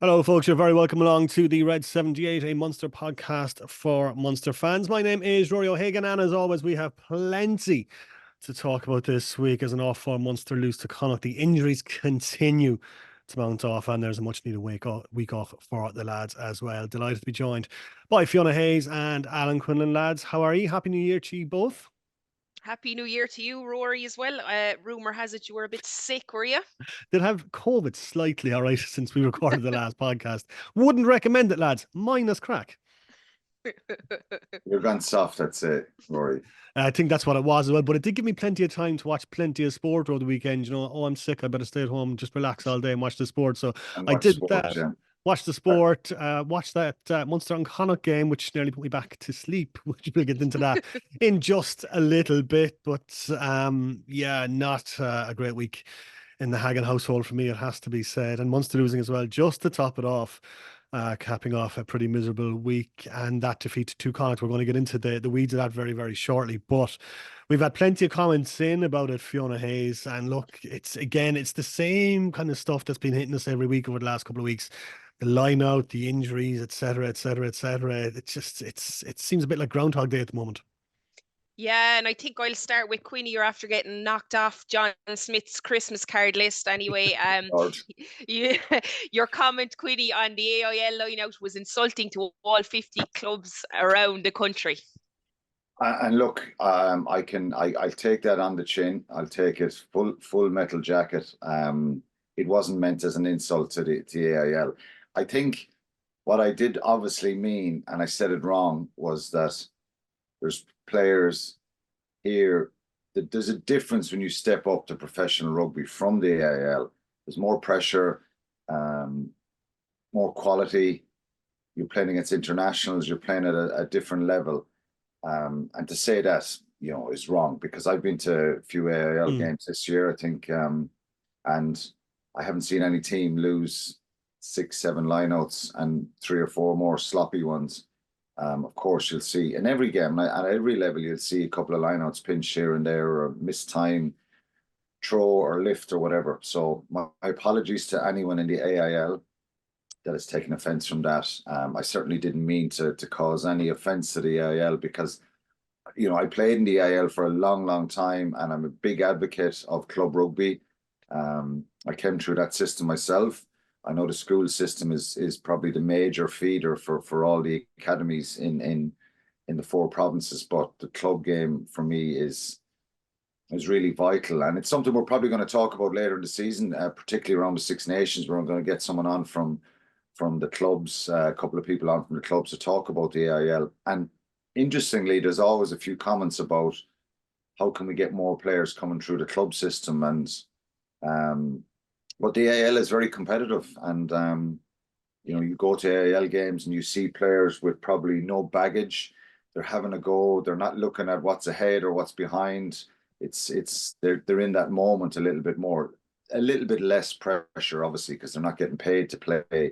Hello, folks. You're very welcome along to the Red 78, a Munster podcast for Munster fans. My name is Ruairi O'Hagan, and as always, we have plenty to talk about this week as an off-form Munster lose to Connacht. The injuries continue to mount off, and there's a much-needed week off for the lads as well. Delighted to be joined by Fiona Hayes and Alan Quinlan. Lads, how are you? Happy New Year to you both. Happy New Year to you, Rory, as well. Rumor has it you were a bit sick, were you? Did have COVID slightly, all right, since we recorded the last podcast. Wouldn't recommend it, lads. Minus crack. You're gone soft, I'd say, Rory. I think that's what it was as well. But it did give me plenty of time to watch plenty of sport over the weekend. You know, oh, I'm sick. I better stay at home, just relax all day and watch the sport. So And I watch did sport, that. yeah. Watch the sport, watch that Munster and Connacht game, which nearly put me back to sleep, which we'll get into that in just a little bit. But yeah, not a great week in the Hagan household for me, it has to be said. And Munster losing as well, just to top it off, capping off a pretty miserable week. And that defeat to Connacht, we're going to get into the weeds of that very, very shortly. But we've had plenty of comments in about it, Fiona Hayes. And look, it's the same kind of stuff that's been hitting us every week over the last couple of weeks. The line out, the injuries, etc., etc., etc. It seems a bit like Groundhog Day at the moment. Yeah, and I think I'll start with Queenie. You're after getting knocked off John Smith's Christmas card list anyway. Lord. You, your comment, Queenie, on the AIL line-out was insulting to all 50 clubs around the country. And look, I'll take that on the chin. I'll take it full metal jacket. It wasn't meant as an insult to the AIL. I think what I did obviously mean, and I said it wrong, was that there's players here that there's a difference when you step up to professional rugby from the AIL. There's more pressure, more quality. You're playing against internationals. You're playing at a different level. And to say that, is wrong, because I've been to a few AIL games this year, I think, and I haven't seen any team lose 6-7 lineouts and 3 or 4 more sloppy ones. Of course, you'll see in every game, at every level, you'll see a couple of lineouts pinch here and there, or missed time, throw or lift or whatever. So my apologies to anyone in the AIL that has taken offence from that. I certainly didn't mean to cause any offence to the AIL, because I played in the AIL for a long, long time, and I'm a big advocate of club rugby. I came through that system myself. I know the school system is probably the major feeder for all the academies in the 4 provinces, but the club game for me is really vital, and it's something we're probably going to talk about later in the season, particularly around the Six Nations, where I'm going to get someone on from the clubs, a couple of people on from the clubs to talk about the AIL. And interestingly, there's always a few comments about how can we get more players coming through the club system, and but the AIL is very competitive, and you go to AIL games and you see players with probably no baggage. They're having a go. They're not looking at what's ahead or what's behind. They're in that moment a little bit more, a little bit less pressure, obviously, because they're not getting paid to play.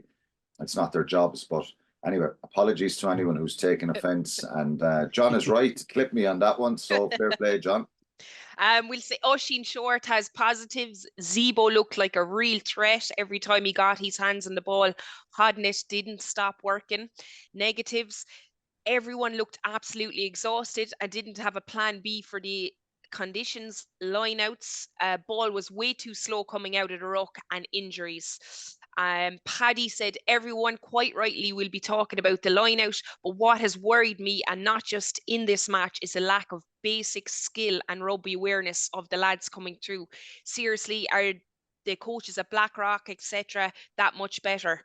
It's not their jobs. But anyway, apologies to anyone who's taken offence. And John is right to clip me on that one. So fair play, John. We'll say Oisin Short has positives. Zebo looked like a real threat every time he got his hands on the ball. Hodnett didn't stop working. Negatives, everyone looked absolutely exhausted and didn't have a plan B for the conditions. Lineouts, ball was way too slow coming out of the ruck, and injuries. Paddy said everyone quite rightly will be talking about the line out, but what has worried me, and not just in this match, is a lack of basic skill and rugby awareness of the lads coming through. Seriously, are the coaches at Blackrock, etc., that much better?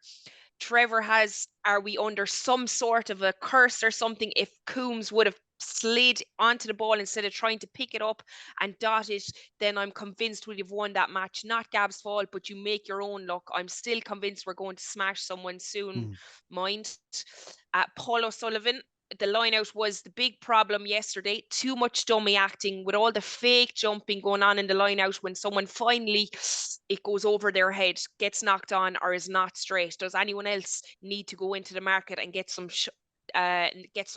Trevor has, are we under some sort of a curse or something? If Coombs would have slid onto the ball instead of trying to pick it up and dot it, then I'm convinced we'd have won that match. Not Gab's fault, but you make your own luck. I'm still convinced we're going to smash someone soon. Mind. Paul O'Sullivan, the line out was the big problem yesterday. Too much dummy acting with all the fake jumping going on in the line out. When someone finally, it goes over their head, gets knocked on, or is not straight. Does anyone else need to go into the market and get some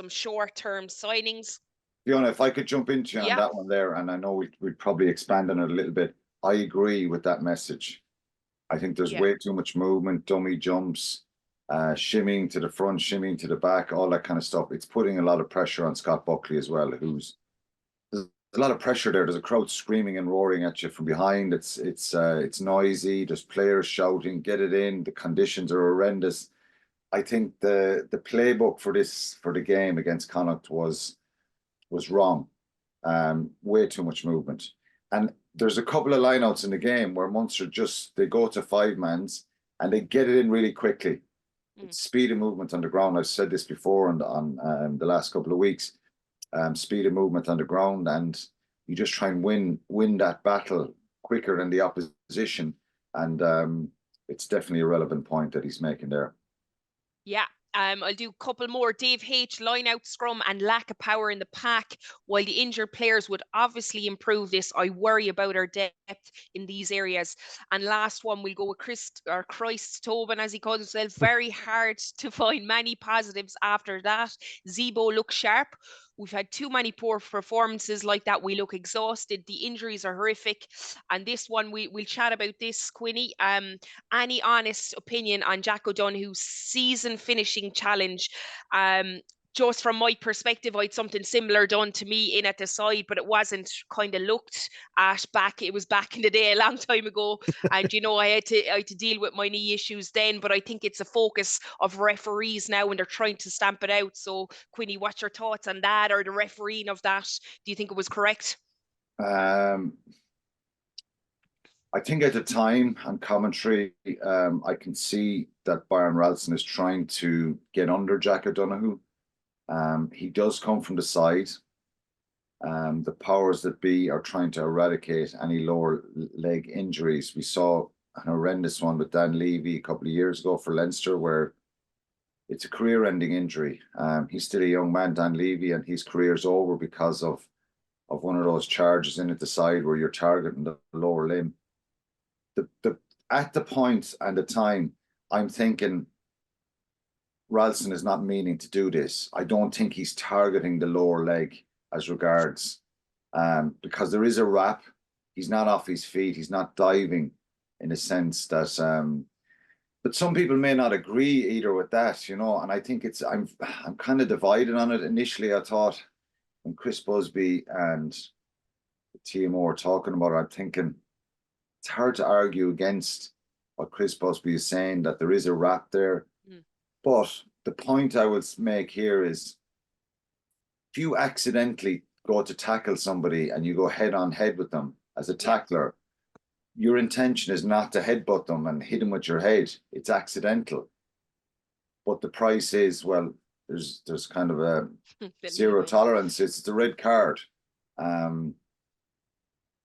short-term signings? Fiona, if I could jump into you on that one there, and I know we'd probably expand on it a little bit. I agree with that message. I think there's way too much movement, dummy jumps, shimmying to the front, shimmying to the back, all that kind of stuff. It's putting a lot of pressure on Scott Buckley as well, there's a lot of pressure there. There's a crowd screaming and roaring at you from behind. It's noisy. There's players shouting, get it in. The conditions are horrendous. I think the playbook for the game against Connacht was wrong. Way too much movement. And there's a couple of lineouts in the game where Munster they go to 5-mans and they get it in really quickly. It's speed of movement on the ground. I've said this before on the last couple of weeks. Speed of movement on the ground, and you just try and win that battle quicker than the opposition. And it's definitely a relevant point that he's making there. Yeah. I'll do a couple more. Dave H, line out scrum and lack of power in the pack. While the injured players would obviously improve this, I worry about our depth in these areas. And last one, we'll go with Christ Tobin, as he calls himself. Very hard to find many positives after that. Zebo looks sharp. We've had too many poor performances like that. We look exhausted. The injuries are horrific. And this one, we'll chat about this, Quinny. Any honest opinion on Jack O'Donoghue's season finishing challenge? Just from my perspective, I had something similar done to me in at the side, but it wasn't kind of looked at back. It was back in the day, a long time ago. And, I had to deal with my knee issues then, but I think it's a focus of referees now and they're trying to stamp it out. So, Quinny, what's your thoughts on that, or the refereeing of that? Do you think it was correct? I think at the time on commentary, I can see that Byron Ralston is trying to get under Jack O'Donoghue. He does come from the side. The powers that be are trying to eradicate any lower leg injuries. We saw an horrendous one with Dan Levy a couple of years ago for Leinster, where it's a career-ending injury. He's still a young man, Dan Levy, and his career's over because of one of those charges in at the side where you're targeting the lower limb. At the point and the time, I'm thinking Ralston is not meaning to do this. I don't think he's targeting the lower leg as regards, because there is a wrap. He's not off his feet. He's not diving in a sense that, but some people may not agree either with that, and I think I'm kind of divided on it. Initially, I thought when Chris Busby and the TMO were talking about it, I'm thinking it's hard to argue against what Chris Busby is saying, that there is a wrap there. But the point I would make here is, if you accidentally go to tackle somebody and you go head on head with them as a tackler, your intention is not to headbutt them and hit them with your head. It's accidental. But the price is, well, there's kind of a zero tolerance. It's the red card.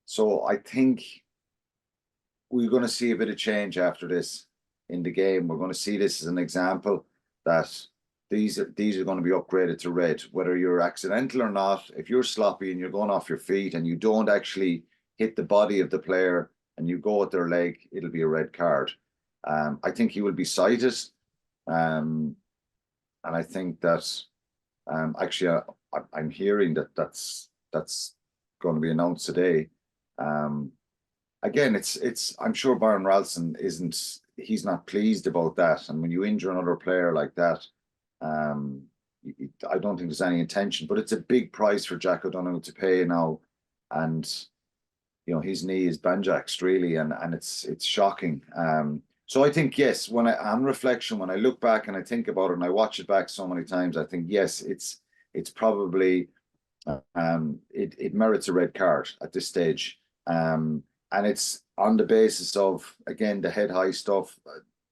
So I think we're going to see a bit of change after this in the game. We're going to see this as an example that these are going to be upgraded to red, whether you're accidental or not. If you're sloppy and you're going off your feet and you don't actually hit the body of the player and you go at their leg, it'll be a red card. I think he will be cited. And I think that actually I'm hearing that's going to be announced today. Again, I'm sure Byron Ralston he's not pleased about that. And when you injure another player like that, I don't think there's any intention, but it's a big price for Jack O'Donoghue to pay now. And, his knee is banjaxed really, and it's shocking. So I think, yes, on reflection, when I look back and I think about it and I watch it back so many times, I think, yes, it's probably, it merits a red card at this stage. And it's on the basis of, again, the head high stuff.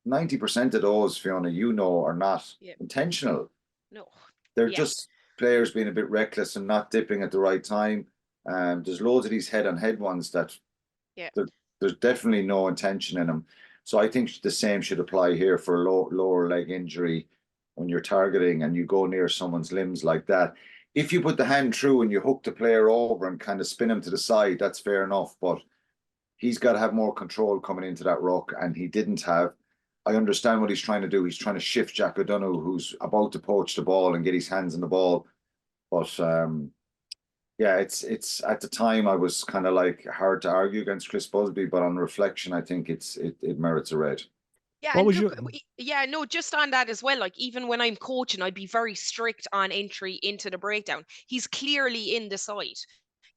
90% of those, Fiona, are not intentional. No. They're just players being a bit reckless and not dipping at the right time. There's loads of these head-on-head ones that there's definitely no intention in them. So I think the same should apply here for a lower leg injury when you're targeting and you go near someone's limbs like that. If you put the hand through and you hook the player over and kind of spin him to the side, that's fair enough. But he's got to have more control coming into that ruck, and he didn't have. I understand what he's trying to do. He's trying to shift Jack O'Donoghue, who's about to poach the ball and get his hands on the ball. But Yeah, it's at the time I was kind of like hard to argue against Chris Busby, but on reflection, I think it merits a red. Yeah, What and was look, your yeah, no, just on that as well. Like, even when I'm coaching, I'd be very strict on entry into the breakdown. He's clearly in the side.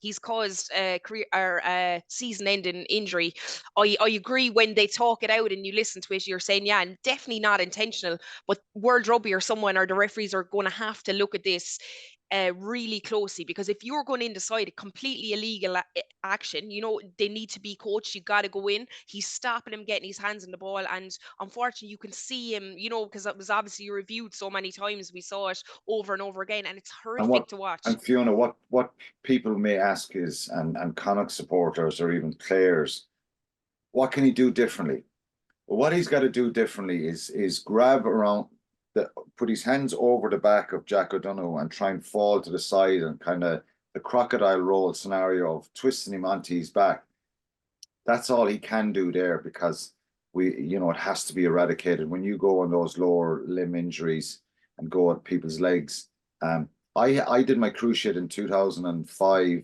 He's caused a career or season-ending injury. I agree when they talk it out and you listen to it, you're saying, yeah, and definitely not intentional. But World Rugby or someone or the referees are going to have to look at this really closely, because if you're going in the side a completely illegal action, you know, they need to be coached. You got to go in. He's stopping him getting his hands on the ball, and unfortunately, you can see him. You know, because it was obviously reviewed so many times, we saw it over and over again, and it's And horrific what to watch. and Fiona, what people may ask is, and Connacht supporters or even players, what can he do differently? Well, what he's got to do differently is grab around put his hands over the back of Jack O'Donoghue and try and fall to the side and kind of the crocodile roll scenario of twisting him onto his back. That's all he can do there, because it has to be eradicated. When you go on those lower limb injuries and go at people's legs, I did my cruciate in 2005,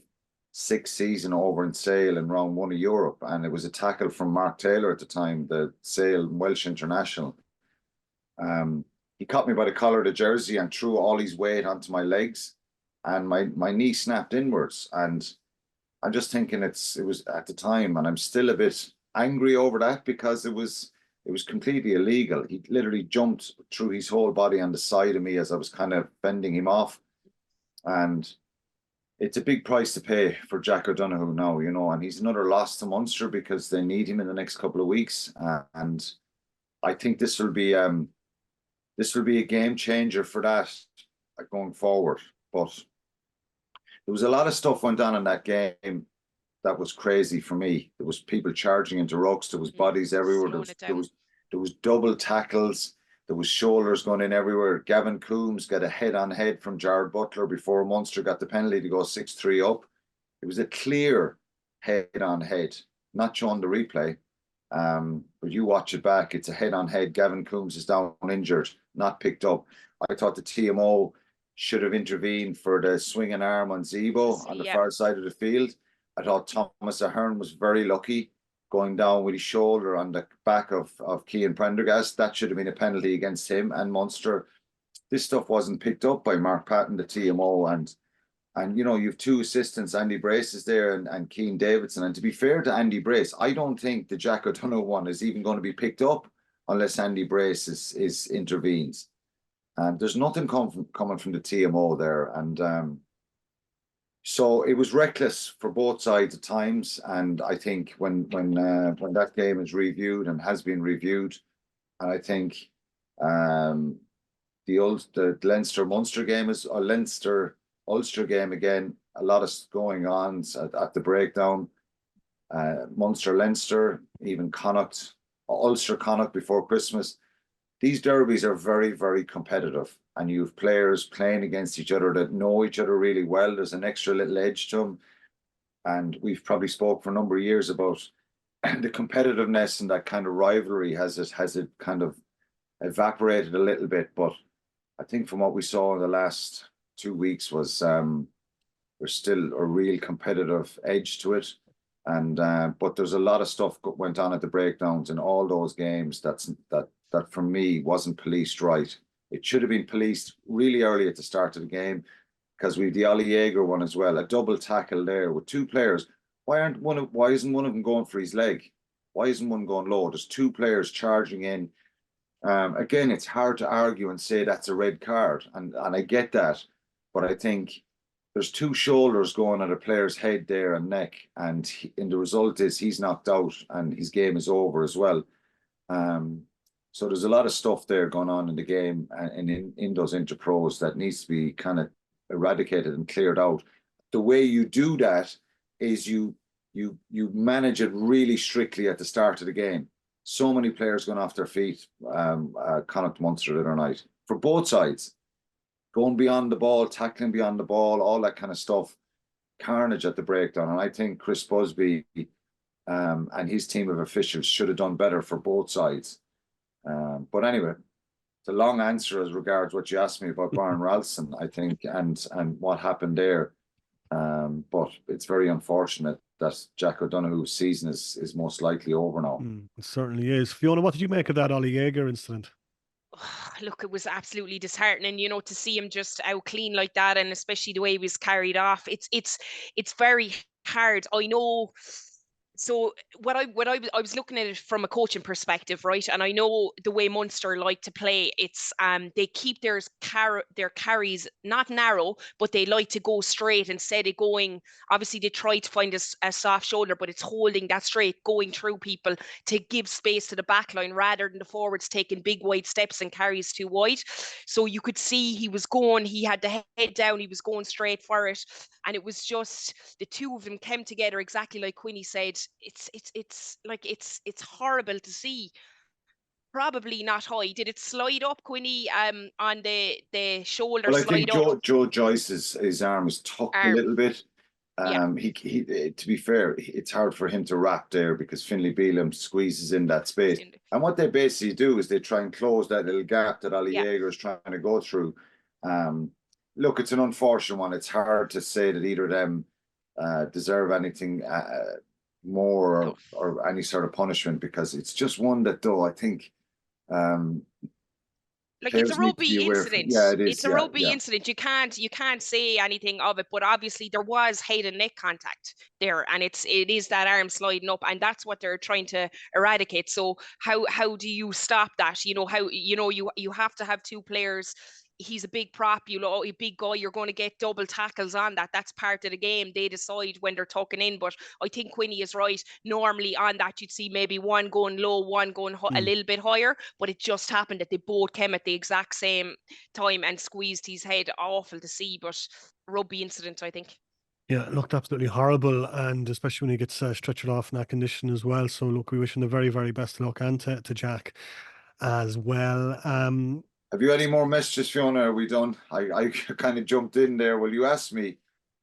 6 season over in Sale in round one of Europe, and it was a tackle from Mark Taylor at the time, the Sale Welsh international. He caught me by the collar of the jersey and threw all his weight onto my legs, and my knee snapped inwards. And I'm just thinking it was at the time, and I'm still a bit angry over that, because it was completely illegal. He literally jumped through his whole body on the side of me as I was kind of fending him off. And it's a big price to pay for Jack O'Donoghue now, and he's another loss to Munster because they need him in the next couple of weeks. And I think this will be a game changer for that going forward. But there was a lot of stuff went on in that game that was crazy for me. There was people charging into rucks. There was bodies everywhere. There was double tackles. There was shoulders going in everywhere. Gavin Coombs got a head-on-head from Jared Butler before Munster got the penalty to go 6-3 up. It was a clear head-on-head, not showing the replay. But you watch it back, it's a head-on-head. Gavin Coombs is down injured, not picked up. I thought the TMO should have intervened for the swinging arm on Zebo on the far side of the field. I thought Thomas Ahern was very lucky going down with his shoulder on the back of Cian Prendergast. That should have been a penalty against him and Munster. This stuff wasn't picked up by Mark Patton, the TMO, and you've two assistants, Andy Brace is there and Keane Davidson. And to be fair to Andy Brace, I don't think the Jack O'Donoghue one is even going to be picked up unless Andy Brace intervenes. And there's nothing coming from the TMO there. And so it was reckless for both sides at times. And I think when that game is reviewed and has been reviewed, and I think the Leinster Munster game is, or Leinster Ulster game again, a lot of going on at the breakdown. Munster Leinster, even Connacht, Ulster Connacht before Christmas. These derbies are very, very competitive, and you have players playing against each other that know each other really well. There's an extra little edge to them, and we've probably spoke for a number of years about the competitiveness, and that kind of rivalry has it kind of evaporated a little bit. But I think from what we saw in the last 2 weeks was there's still a real competitive edge to it. And but there's a lot of stuff went on at the breakdowns in all those games that for me wasn't policed right. It should have been policed really early at the start of the game, because we've the Ollie Jaeger one as well, a double tackle there with two players. Why isn't one of them going for his leg? Why isn't one going low? There's two players charging in. Again, it's hard to argue and say that's a red card, and I get that, but I think there's two shoulders going at a player's head there and neck, and the result is he's knocked out and his game is over as well. So there's a lot of stuff there going on in the game and in those interpros that needs to be kind of eradicated and cleared out. The way you do that is you manage it really strictly at the start of the game. So many players going off their feet, Connacht Munster the other night, for both sides, going beyond the ball, tackling beyond the ball, all that kind of stuff. Carnage at the breakdown. And I think Chris Busby and his team of officials should have done better for both sides. But anyway, it's a long answer as regards what you asked me about Byron Ralston, I think, and what happened there. But it's very unfortunate that Jack O'Donoghue's season is most likely over now. It certainly is. Fiona, what did you make of that Ollie Jaeger incident? Look, it was absolutely disheartening, to see him just out clean like that, and especially the way he was carried off. It's very hard. I know. So I was looking at it from a coaching perspective, right? And I know the way Munster like to play. It's they keep their carries not narrow, but they like to go straight instead of going. Obviously, they try to find a soft shoulder, but it's holding that straight, going through people to give space to the back line rather than the forwards taking big wide steps and carries too wide. So you could see he was going. He had the head down. He was going straight for it, and it was just the two of them came together exactly like Quinny said. It's horrible to see. Probably not high. Did it slide up, Quinny? On the shoulder Well, I think slide up Joe Joyce's his arm is tucked a arm. little bit. Yeah. He to be fair, it's hard for him to wrap there because Finlay Bealham squeezes in that space. And what they basically do is they try and close that little gap that Ollie Jaeger is trying to go through. Look, it's an unfortunate one. It's hard to say that either of them deserve anything more or any sort of punishment, because it's just one that, though, I think like it's a rugby incident. Yeah, it is. It's a rugby incident. You can't say anything of it, but obviously there was head and neck contact there, and it is that arm sliding up, and that's what they're trying to eradicate. So how do you stop that? You have to have two players. He's a big prop, a big guy. You're going to get double tackles on that. That's part of the game. They decide when they're tucking in. But I think Quinny is right. Normally on that, you'd see maybe one going low, one going a little bit higher. But it just happened that they both came at the exact same time and squeezed his head. Awful to see, but rugby incident, I think. Yeah, it looked absolutely horrible, and especially when he gets stretchered off in that condition as well. So look, we wish him the very, very best of luck, and to Jack as well. Have you any more messages, Fiona? Are we done? I kind of jumped in there. Will you ask me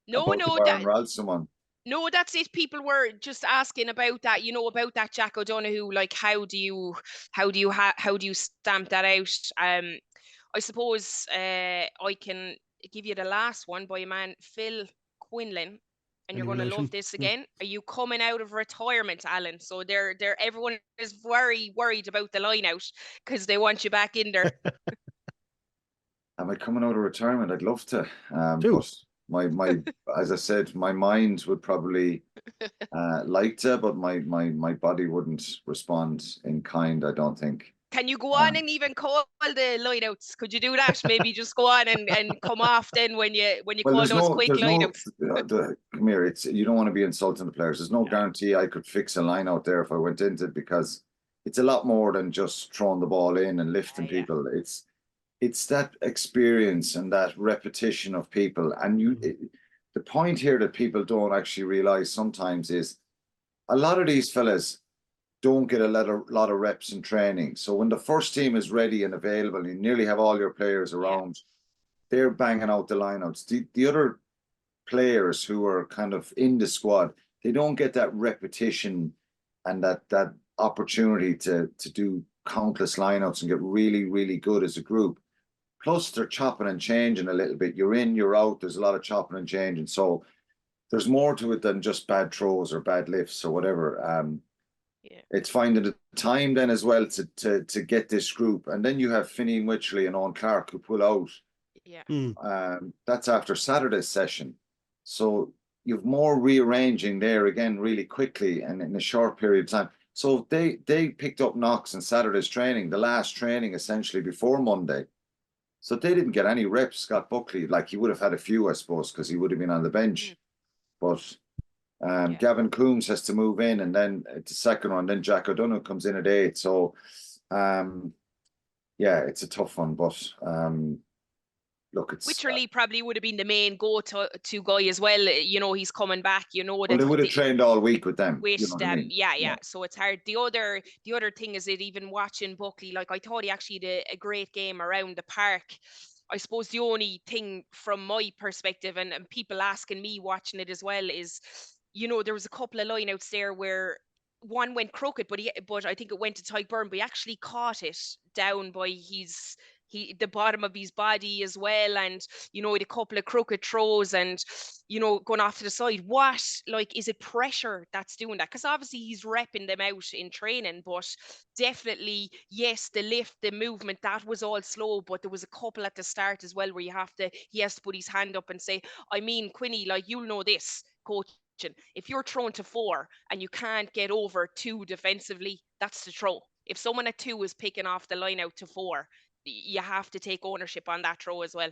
about the Byron Ralston one? No, that's it. People were just asking about that, about that Jack O'Donoghue. Like, how do you stamp that out? I suppose I can give you the last one by a man, Phil Quinlan, and you're going to love this again. Are you coming out of retirement, Alan? So everyone is very worried about the line out because they want you back in there. Am I coming out of retirement? I'd love to. But my as I said, my mind would probably like to, but my body wouldn't respond in kind, I don't think. Can you go on and even call the lineouts? Could you do that? Maybe just go on and come off then when you call those quick lineouts. Come here, you don't want to be insulting the players. There's no guarantee I could fix a line out there if I went into it, because it's a lot more than just throwing the ball in and lifting people. It's that experience and that repetition of people. And the point here that people don't actually realize sometimes is a lot of these fellas don't get a lot of reps in training. So when the first team is ready and available, you nearly have all your players around, they're banging out the lineouts. The other players who are kind of in the squad, they don't get that repetition and that opportunity to do countless lineouts and get really, really good as a group. Plus, they're chopping and changing a little bit. You're in, you're out. There's a lot of chopping and changing. So there's more to it than just bad throws or bad lifts or whatever. It's finding the time then as well to get this group. And then you have Finney and Wycherley and Owen Clark who pull out. That's after Saturday's session. So you've more rearranging there again really quickly and in a short period of time. So they picked up knocks in Saturday's training, the last training essentially before Monday. So they didn't get any reps. Scott Buckley, like he would have had a few, I suppose, because he would have been on the bench. But Gavin Coombs has to move in, and then it's the second one. Then Jack O'Donoghue comes in at 8. So, it's a tough one. But look, it's Wycherley probably would have been the main go-to guy as well. He's coming back. Well, they would have trained all week with them. Yeah. So it's hard. The other thing is that even watching Buckley, like I thought he actually did a great game around the park. I suppose the only thing from my perspective, and people asking me watching it as well, is there was a couple of lineouts there where one went crooked, but I think it went to Tyke Byrne, but he actually caught it down by his the bottom of his body as well, and you know, a couple of crooked throws, and you know, going off to the side. What, like, is it pressure that's doing that? Because obviously he's repping them out in training, but definitely, yes, the lift, the movement, that was all slow, but there was a couple at the start as well where he has to put his hand up and say, I mean, Quinny, like, you'll know this, coach. If you're thrown to 4 and you can't get over 2 defensively, that's the throw. If someone at 2 is picking off the line out to 4, you have to take ownership on that throw as well.